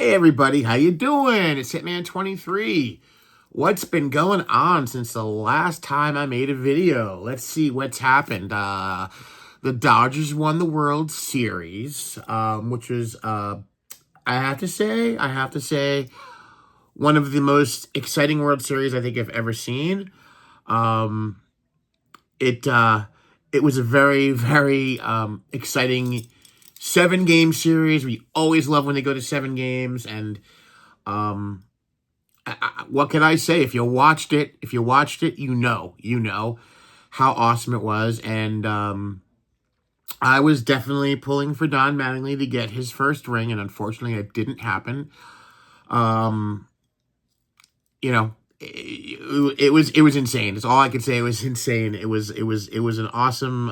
Hey everybody, how you doing? It's Hitman23. What's been going on since the last time I made a video? Let's see what's happened. The Dodgers won the World Series, which was, I have to say, one of the most exciting World Series I think I've ever seen. Um, it was a very, very exciting 7-game series. We always love when they go to 7 games, and what can I say? If you watched it, you know how awesome it was. And I was definitely pulling for Don Mattingly to get his first ring, and unfortunately, it didn't happen. It was insane. That's all I could say. It was insane. It was an awesome.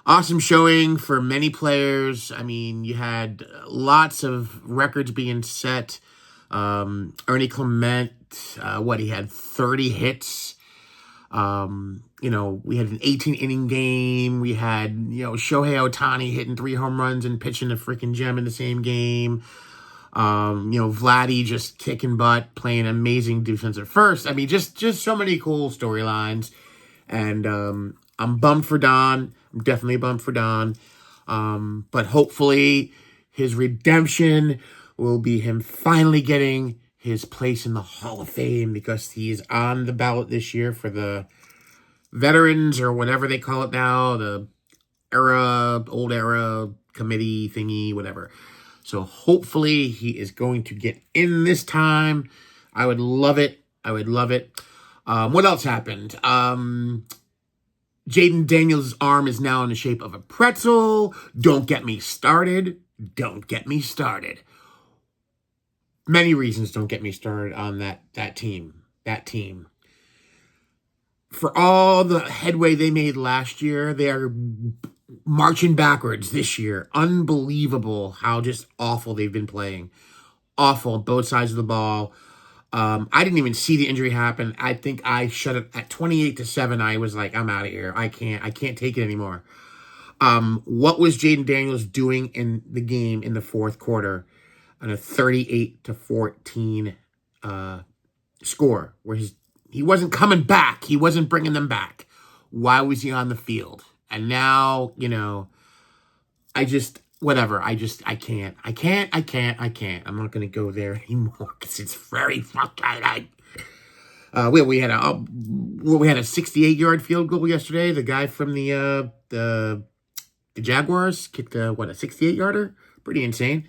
Awesome showing for many players. I mean, you had lots of records being set. Ernie Clement, he had 30 hits. We had an 18-inning game. We had, Shohei Ohtani hitting 3 home runs and pitching a freaking gem in the same game. Vladdy just kicking butt, playing amazing defense at first. I mean, just so many cool storylines. And I'm bummed for Don. I'm definitely bummed for Don. But hopefully his redemption will be him finally getting his place in the Hall of Fame, because he's on the ballot this year for the veterans, or whatever they call it now, the old era committee thingy, whatever. So hopefully he is going to get in this time. I would love it. What else happened? Jaden Daniels' arm is now in the shape of a pretzel. Don't get me started. Many reasons don't get me started on that team. For all the headway they made last year, they are marching backwards this year. Unbelievable how just awful they've been playing. Awful, both sides of the ball. I didn't even see the injury happen. I think I shut it at 28-7. I was like, I'm out of here. I can't take it anymore. What was Jaden Daniels doing in the game in the fourth quarter on a 38-14 score, where he wasn't coming back. He wasn't bringing them back. Why was he on the field? And now, I can't. I'm not going to go there anymore, because it's very fucking. We had a 68-yard field goal yesterday. The guy from the Jaguars kicked a 68-yarder. Pretty insane.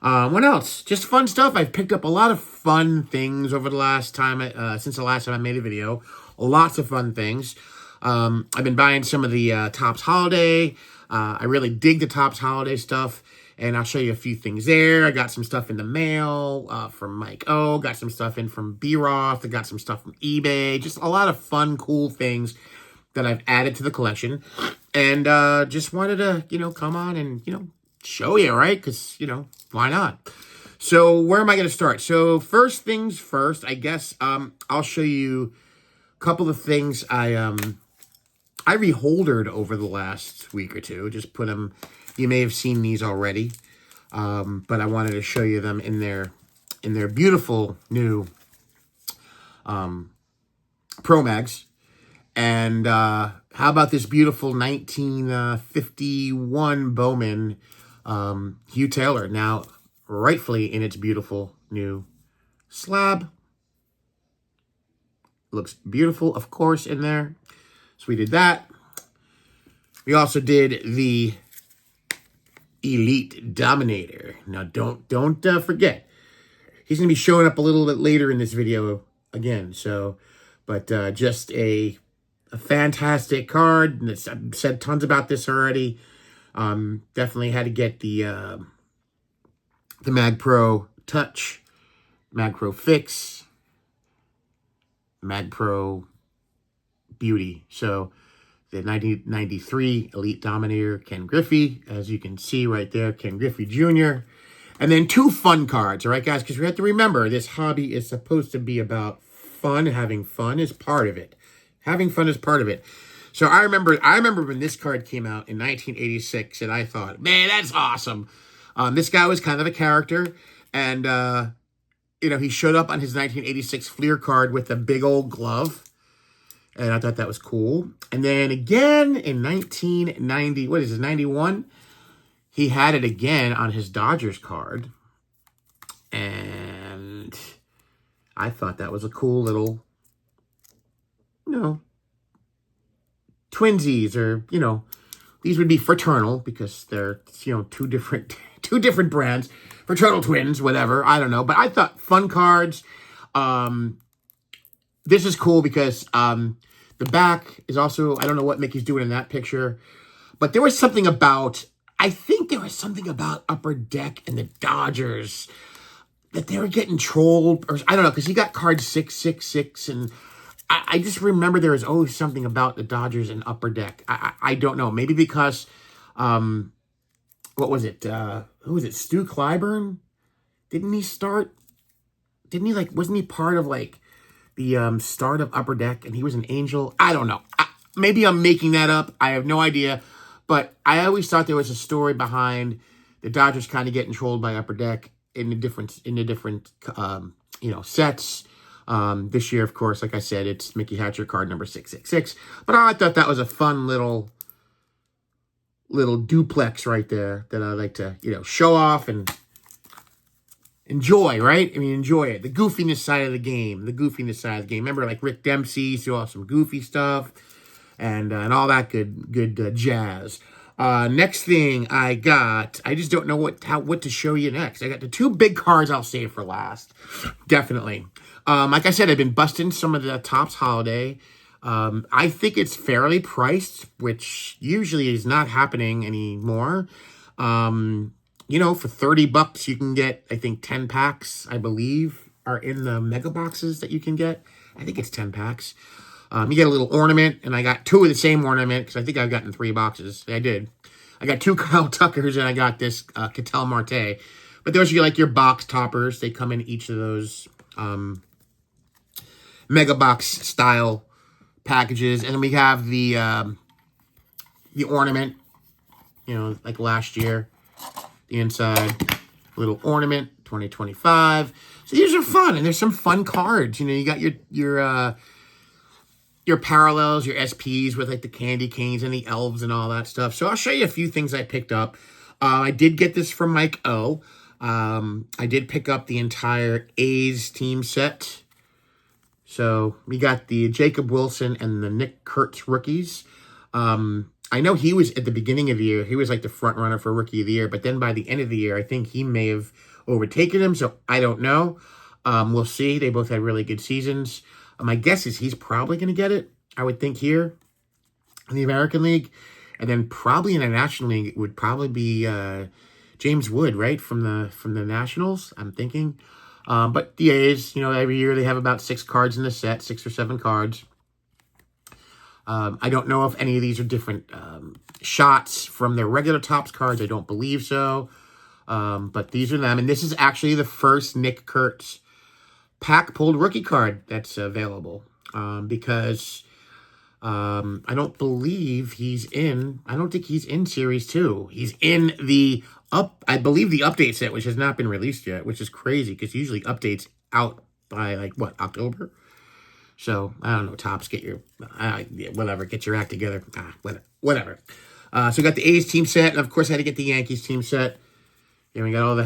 What else? Just fun stuff. I've picked up a lot of fun things over the last time, since the last time I made a video. Lots of fun things. I've been buying some of the Topps Holiday. I really dig the Topps Holiday stuff, and I'll show you a few things there. I got some stuff in the mail from Mike O. Got some stuff in from B-Roth. I got some stuff from eBay. Just a lot of fun, cool things that I've added to the collection. And just wanted to, come on and, show you, right? Because, why not? So where am I going to start? So first things first, I guess I'll show you a couple of things I reholdered over the last week or two. Just put them, you may have seen these already, but I wanted to show you them in their beautiful new Pro Mags. And how about this beautiful 1951 Bowman Hugh Taylor, now rightfully in its beautiful new slab. Looks beautiful, of course, in there. So we did that. We also did the Elite Dominator. Now, don't forget, he's going to be showing up a little bit later in this video again. So, but just a fantastic card. And I've said tons about this already. Definitely had to get the Mag Pro Touch, Mag Pro Fix, Mag Pro Beauty. So the 1993 Elite Dominator, Ken Griffey, as you can see right there, Ken Griffey Jr. And then 2 fun cards, all right, guys? Because we have to remember, this hobby is supposed to be about fun. Having fun is part of it. So I remember when this card came out in 1986, and I thought, man, that's awesome. This guy was kind of a character, And, he showed up on his 1986 Fleer card with a big old glove. And I thought that was cool. And then again in 1990, 91? He had it again on his Dodgers card. And I thought that was a cool little, twinsies, or, these would be fraternal because they're, two different brands. Fraternal twins, whatever. I don't know. But I thought fun cards. This is cool because the back is also, I don't know what Mickey's doing in that picture, but there was something about, I think there was something about Upper Deck and the Dodgers that they were getting trolled, or I don't know, because he got card 666, and I just remember there was always something about the Dodgers and Upper Deck. I don't know, maybe because, what was it? Who was it? Stu Clyburn? Didn't he start? Wasn't he part of the start of Upper Deck, and he was an Angel? I don't know. Maybe I'm making that up. I have no idea. But I always thought there was a story behind the Dodgers kind of getting trolled by Upper Deck in the different sets. This year, of course, like I said, it's Mickey Hatcher card number 666. But I thought that was a fun little duplex right there that I like to, show off and enjoy, right? I mean, enjoy it. The goofiness side of the game. Remember, like Rick Dempsey used to do all some goofy stuff and all that good jazz. Next thing I got, I just don't know what to show you next. I got the two big cards I'll save for last. Definitely. Like I said, I've been busting some of the Topps Holiday. I think it's fairly priced, which usually is not happening anymore. For $30 you can get, I think, 10 packs, I believe, are in the mega boxes that you can get. I think it's 10 packs. You get a little ornament, and I got two of the same ornament, because I think I've gotten 3 boxes. I did. I got 2 Kyle Tuckers, and I got this Ketel Marte. But those are like your box toppers. They come in each of those mega box style packages. And then we have the ornament, like last year. The inside, little ornament, 2025. So these are fun, and there's some fun cards. You got your parallels, your SPs with like the candy canes and the elves and all that stuff. So I'll show you a few things I picked up. I did get this from Mike O. I did pick up the entire A's team set. So we got the Jacob Wilson and the Nick Kurtz rookies. I know he was, at the beginning of the year, he was like the front runner for Rookie of the Year. But then by the end of the year, I think he may have overtaken him. So I don't know. We'll see. They both had really good seasons. My guess is he's probably going to get it, I would think, here in the American League. And then probably in the National League, it would probably be James Wood, right, from the Nationals, I'm thinking. But the A's, every year they have about 6 cards in the set, 6 or 7 cards. I don't know if any of these are different shots from their regular Topps cards. I don't believe so. But these are them. And this is actually the first Nick Kurtz pack pulled rookie card that's available, because I don't believe I don't think he's in Series 2. He's in I believe the update set, which has not been released yet, which is crazy because usually updates out by October. So I don't know, Topps, get your act together. Whatever. So we got the A's team set, and of course I had to get the Yankees team set. And we got all the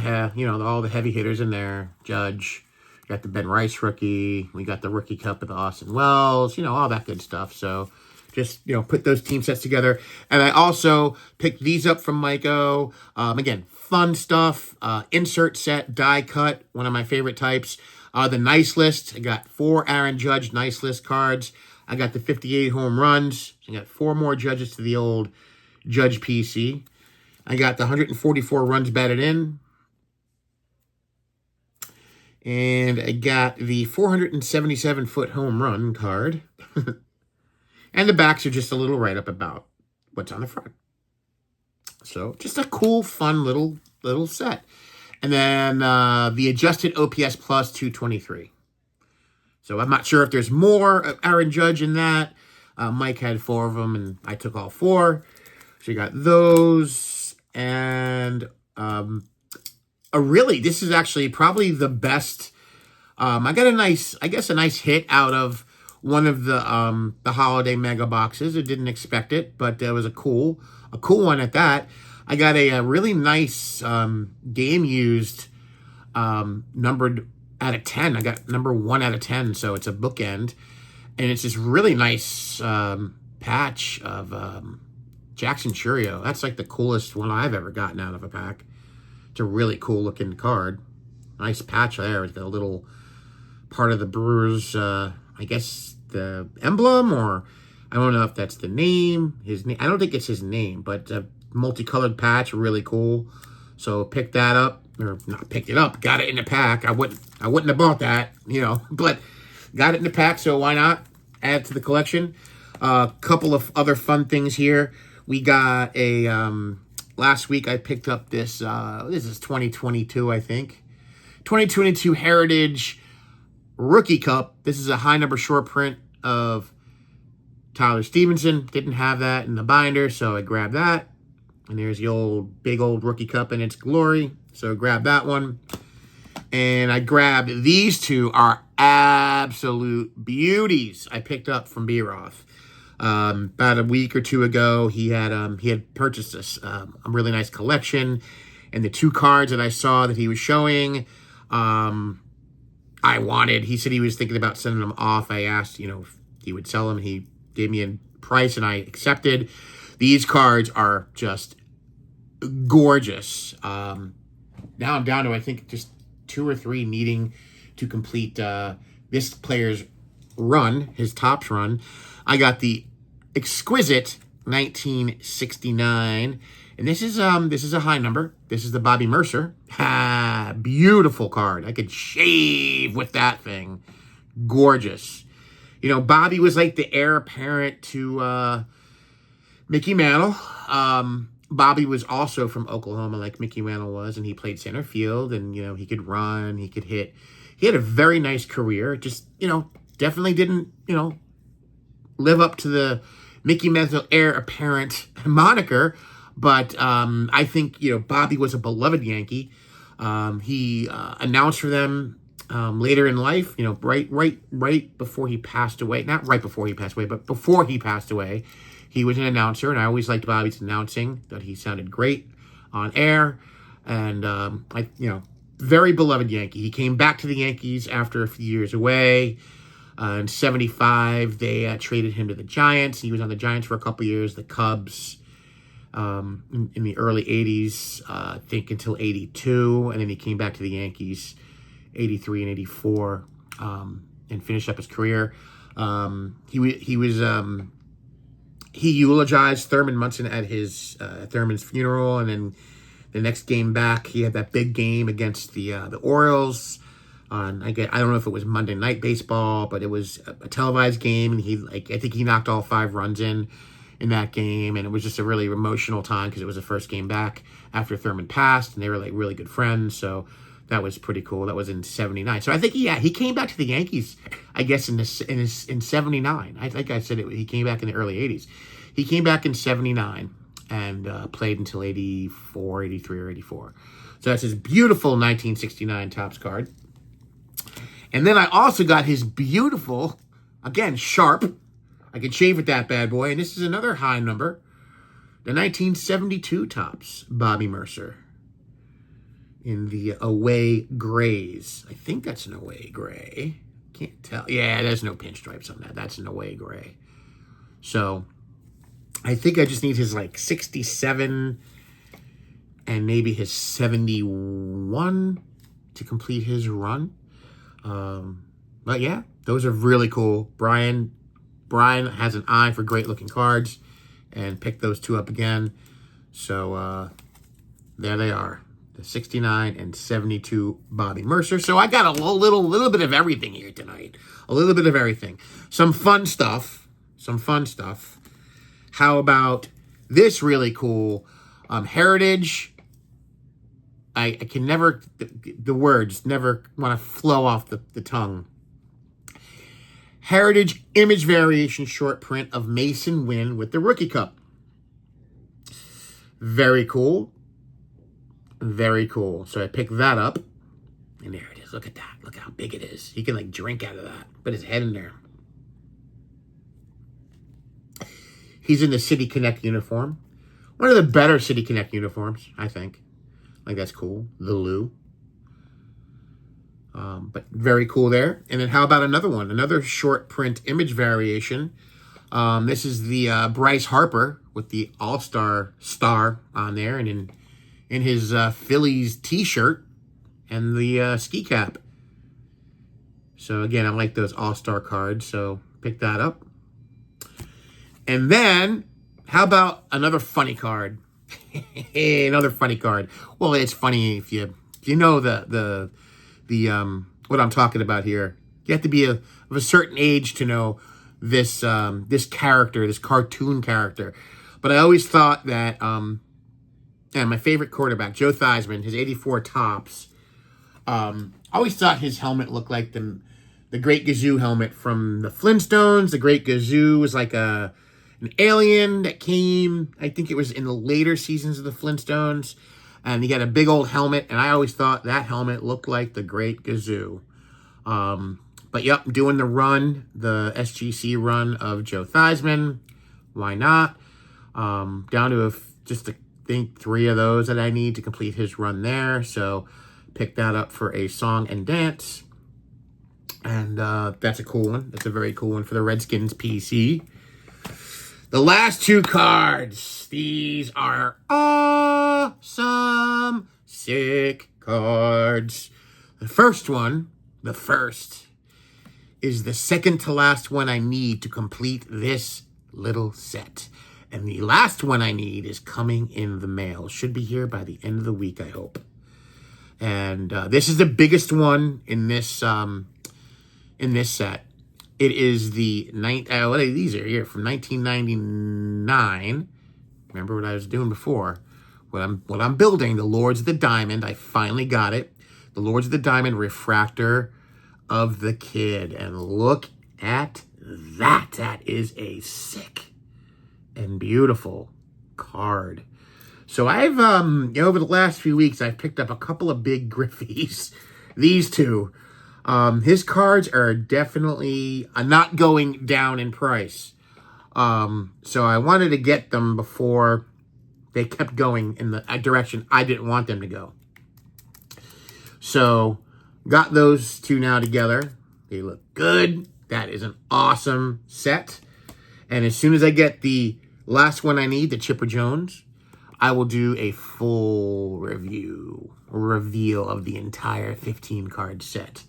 heavy hitters in there. Judge. Got the Ben Rice rookie. We got the rookie cup with Austin Wells. All that good stuff. So just, put those team sets together. And I also picked these up from Mike O. Again, fun stuff. Insert set, die cut. One of my favorite types. The nice list. I got 4 Aaron Judge nice list cards. I got the 58 home runs. I got 4 more Judges to the old Judge PC. I got the 144 runs batted in. And I got the 477-foot home run card. And the backs are just a little write-up about what's on the front. So just a cool, fun little set. And then the adjusted OPS plus 223. So I'm not sure if there's more of Aaron Judge in that. Mike had 4 of them, and I took all 4. So you got those. And really, this is actually probably the best. I got a nice, I guess, a nice hit out of one of the holiday mega boxes. I didn't expect it, but it was a cool one at that. I got a really nice game used numbered out of 10. I got number 1 out of 10, so it's a bookend, and it's this really nice patch of Jackson Churio. That's like the coolest one I've ever gotten out of a pack. It's a really cool looking card. Nice patch there with the little part of the Brewers, I guess the emblem, or I don't know if that's the name. His name. I don't think it's his name, but multicolored patch, really cool. So picked that up, or not picked it up, got it in the pack. I wouldn't have bought that, but got it in the pack. So why not add it to the collection? A couple of other fun things here. We got a last week I picked up this. This is 2022, I think. 2022 Heritage Rookie Cup. This is a high number short print of Tyler Stevenson. Didn't have that in the binder, so I grabbed that. And there's the big old Rookie Cup in its glory. So I grabbed that one. And I grabbed these two are absolute beauties I picked up from B-Roth. About a week or two ago, he had purchased this a really nice collection. And the two cards that I saw that he was showing, I wanted. He said he was thinking about sending them off. I asked, if he would sell them. He gave me a price, and I accepted. These cards are just gorgeous. Now I'm down to, I think, just 2 or 3 needing to complete this player's run, his Topps run. I got the exquisite 1969, and this is a high number. This is the Bobby Mercer. Beautiful card. I could shave with that thing. Gorgeous. Bobby was like the heir apparent to Mickey Mantle. Bobby was also from Oklahoma, like Mickey Mantle was, and he played center field, and he could run, he could hit. He had a very nice career. Just definitely didn't live up to the Mickey Mantle heir apparent moniker. But I think, Bobby was a beloved Yankee. He announced for them later in life, right before he passed away. Not right before he passed away, but before he passed away. He was an announcer, and I always liked Bobby's announcing. That he sounded great on air. And, very beloved Yankee. He came back to the Yankees after a few years away. In 75, they traded him to the Giants. He was on the Giants for a couple years, the Cubs, in the early 80s, I think until 82, and then he came back to the Yankees 83 and 84, and finished up his career. He eulogized Thurman Munson at his Thurman's funeral, and then the next game back, he had that big game against the Orioles. I don't know if it was Monday Night Baseball, but it was a televised game, and I think he knocked all 5 runs in that game, and it was just a really emotional time because it was the first game back after Thurman passed, and they were like really good friends. So that was pretty cool. That was in 79. So I think he came back to the Yankees, I guess in 79. I think I said he came back in the early 80s. He came back in 79 and played until 84, 83 or 84. So that's his beautiful 1969 Topps card. And then I also got his beautiful, again, sharp. I could shave with that bad boy. And this is another high number. The 1972 Topps Bobby Mercer. In the away grays. I think that's an away gray. Can't tell. Yeah, there's no pinstripes on that. That's an away gray. So, I think I just need his 67 and maybe his 71 to complete his run. But yeah, those are really cool. Brian has an eye for great looking cards and picked those two up again. So there they are, the 69 and 72 Bobby Mercer. So I got a little bit of everything here tonight. A little bit of everything. Some fun stuff. How about this really cool Heritage? I can never, the words never want to flow off the tongue. Heritage image variation short print of Mason Wynn with the Rookie Cup. Very cool. Very cool. So I picked that up. And there it is. Look at that. Look how big it is. He can like drink out of that. Put his head in there. He's in the City Connect uniform. One of the better City Connect uniforms, I think. Like, that's cool. The Lou. But very cool there. And then how about another one? Another short print image variation. This is the Bryce Harper with the All-Star star on there. And in his Phillies t-shirt and the ski cap. So, again, I like those All-Star cards. So, pick that up. And then, how about another funny card? Another funny card. Well, it's funny if you know the what I'm talking about here. You have to be of a certain age to know this this character, this cartoon character. But I always thought that my favorite quarterback, Joe Theismann, his '84 Topps. I always thought his helmet looked like the Great Gazoo helmet from the Flintstones. The Great Gazoo was like an alien that came, I think it was in the later seasons of the Flintstones, and he had a big old helmet, and I always thought that helmet looked like the Great Gazoo. But yep, doing the run, the SGC run of Joe Theismann. Why not? Down to I think 3 of those that I need to complete his run there, so pick that up for a song and dance. And that's a cool one. That's a very cool one for the Redskins PC. The last 2 cards. These are awesome, sick cards. The first, is the second to last one I need to complete this little set. And the last one I need is coming in the mail. Should be here by the end of the week, I hope. And this is the biggest one in this set. It is the these are here from 1999. Remember what I was doing before? What I'm building, the Lords of the Diamond. I finally got it. The Lords of the Diamond Refractor of the Kid. And look at that. That is a sick and beautiful card. So I've over the last few weeks, I've picked up a couple of big Griffies. These 2. His cards are definitely not going down in price. So I wanted to get them before they kept going in the direction I didn't want them to go. So got those 2 now together. They look good. That is an awesome set. And as soon as I get the last one I need, the Chipper Jones, I will do a full reveal of the entire 15 card set.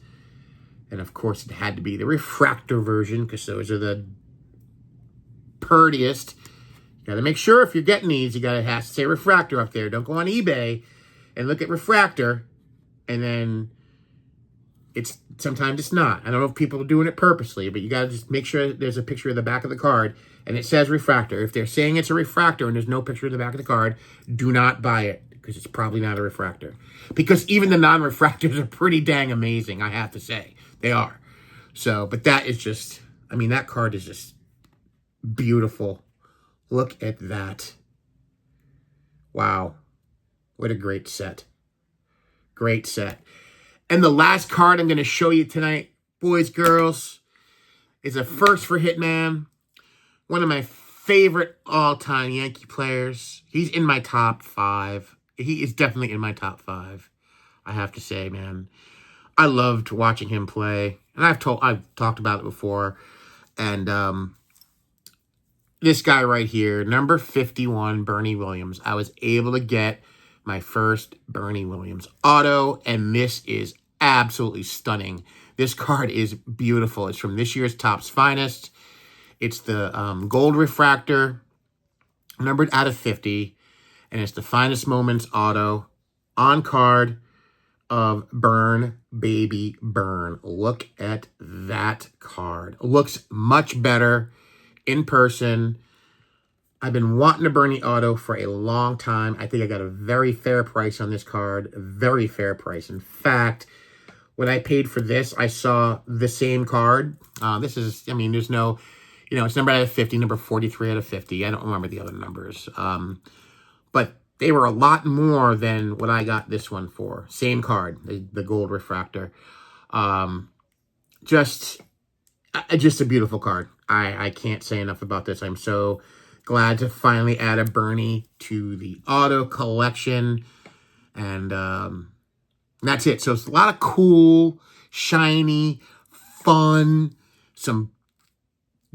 And of course, it had to be the refractor version because those are the prettiest. You got to make sure if you're getting these, you got to have to say refractor up there. Don't go on eBay and look at refractor, and then sometimes it's not. I don't know if people are doing it purposely, but you got to just make sure there's a picture of the back of the card and it says refractor. If they're saying it's a refractor and there's no picture of the back of the card, do not buy it because it's probably not a refractor. Because even the non-refractors are pretty dang amazing, I have to say. They are. So, but that is just, that card is just beautiful. Look at that. Wow. What a great set. Great set. And the last card I'm going to show you tonight, boys, girls, is a first for Hitman. One of my favorite all-time Yankee players. He's in my top 5. He is definitely in my top 5. I have to say, man. I loved watching him play. And I've talked about it before. And this guy right here, number 51, Bernie Williams. I was able to get my first Bernie Williams auto, and this is absolutely stunning. This card is beautiful. It's from this year's Topps Finest. It's the gold refractor, numbered out of 50, and it's the Finest Moments auto on card of Burn Baby Burn. Look at that card. Looks much better in person. I've been wanting a Bernie auto for a long time. I think I got a very fair price on this card. A very fair price. In fact, when I paid for this, I saw the same card. This is, there's no, it's numbered out of 50, number 43 out of 50. I don't remember the other numbers. But they were a lot more than what I got this one for. Same card, the gold refractor. Just a beautiful card. I can't say enough about this. I'm so glad to finally add a Bernie to the auto collection. And that's it. So it's a lot of cool, shiny, fun, some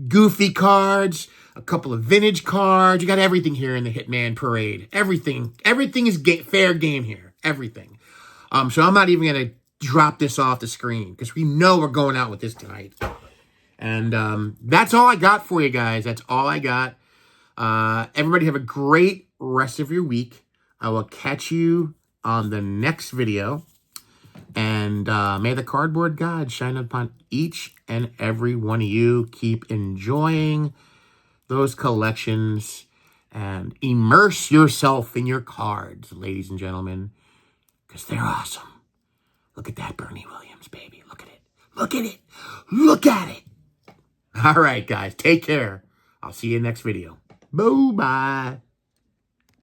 goofy cards, a couple of vintage cards. You got everything here in the Hitman Parade. Everything is fair game here. Everything. So I'm not even going to drop this off the screen because we know we're going out with this tonight. And that's all I got for you guys. That's all I got. Everybody have a great rest of your week. I will catch you on the next video. And may the cardboard God shine upon each and every one of you. Keep enjoying those collections and immerse yourself in your cards, ladies and gentlemen, because they're awesome. Look at that Bernie Williams, baby. Look at it. Look at it. Look at it. All right, guys. Take care. I'll see you next video. Bye-bye.